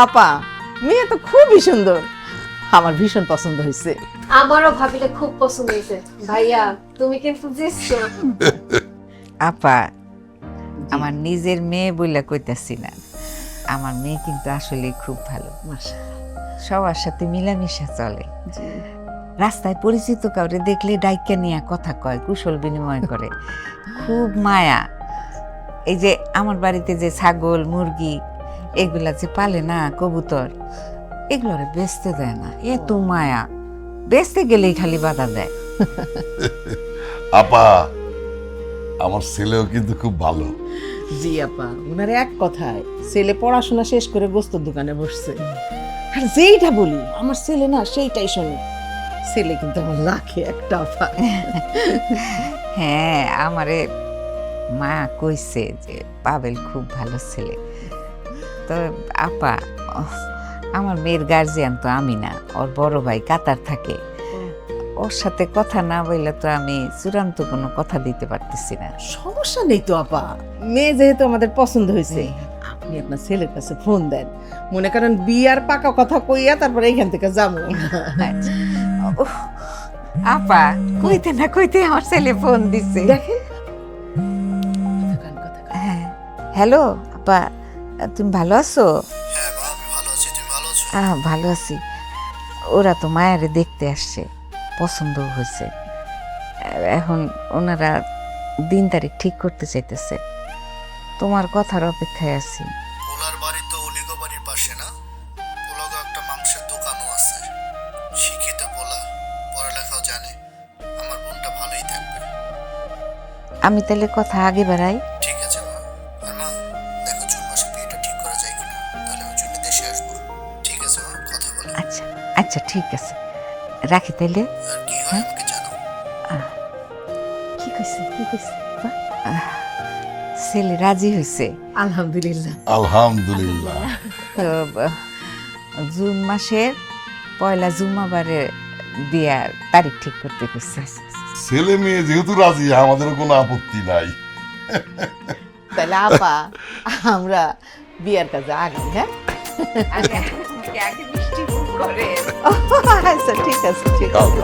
আপা মেয়ে তো খুবই সুন্দর, আমার ভীষণ পছন্দ হয়েছে। আমারও ভাবিলে খুব পছন্দ হয়েছে। ভাইয়া তুমি কিন্তু জিতছো। আপা, আমার নিজের মেয়ে বইলা কইতাছি না, আমার মেয়ে কিন্তু আসলে খুব ভালো, সবার সাথে মিলামিশা চলে, রাস্তায় পরিচিত কাউরে দেখলে ডাইকা নিয়ে কথা কয়, কুশল বিনিময় করে, খুব মায়া। এই যে আমার বাড়িতে যে ছাগল মুরগি এগুলা যে পালে না, কবুতর, এগুলোর বেচতে দেয় না, এত মায়া, বেচতে গেলেই খালি বাধা দেয়। আপা, আমার ছেলেও কিন্তু খুব ভালো। জি আপা, ওনার এক কথায় ছেলে পড়াশোনা শেষ করে গোস্তের দোকানে বসছে। আর যেইটা বলি আমার ছেলে না সেইটাই শোনে। ছেলে কিন্তু আমার লাখে একটা আপা। হ্যাঁ, আমারে মা কইছে যে পাবেল খুব ভালো ছেলে। তো আপা, আমার মেয়ের গার্জিয়ান তো আমি না, ওর বড় ভাই কাতার থাকে, ওর সাথে কথা না বললে তো আমি চূড়ান্ত কোনো কথা দিতে পারতেছি না। সমস্যা নেই তো আপা, মেয়ে যেহেতু আমাদের পছন্দ হয়েছে, আপনি আপনার ছেলের কাছে ফোন দেন, মনে করেন বিয়ার পাকা কথা কইয়া তারপরে এইখান থেকে যাবো। আচ্ছা। উফ, আপা কইতে না কইতে আমার ছেলে ফোন দিছে। দেখেন হ্যাঁ, হ্যালো আপা, তুমি ভালো আছো? হ্যাঁ মা, আমি ভালো আছি। তুমি ভালো আছো? ভালো আছি। ওরা তো মায়ারে দেখতে আসছে, পছন্দ হয়েছে, এখন ওনারা দিন তারিখ ঠিক করতে চাইতেছে, তোমার কথার অপেক্ষায় আছি। পোলার বাড়ি তো অলিগো বাড়ির পাশে না? পোলাগো একটা মাংসের দোকানও আছে। শিক্ষিত পোলা, পড়ালেখাও জানে। আমার বোনটা ভালোই থাকবে। আমি তাহলে কথা আগে বাড়াই। ঠিক আছে মা। আর মা, দেখো জুন মাসে বিয়েটা ঠিক করা যায় কিনা, তাহলে আমি জুনে দেশে আসবো। ঠিক আছে মা, কথা বলো। আচ্ছা আচ্ছা, ঠিক আছে, রাখি তাইলে। আর কি হয় আমাকে জানাও। কি কইছে কি কইছে আপা? ছেলে রাজি হয়েছে, আলহামদুলিল্লাহ। আলহামদুলিল্লাহ। তো জুন মাসের পয়লা জুম্মাবারে বিয়ার তারিখ ঠিক করতে কইছে। ছেলে মেয়ে যেহেতু রাজি, আমাদের কোনো আপত্তি নাই। তাহলে আপা আমরা বিয়ার কাজে আগে, হ্যাঁ? আগে মিষ্টি মুখ করে। আচ্ছা ঠিক আছে ঠিক আছে।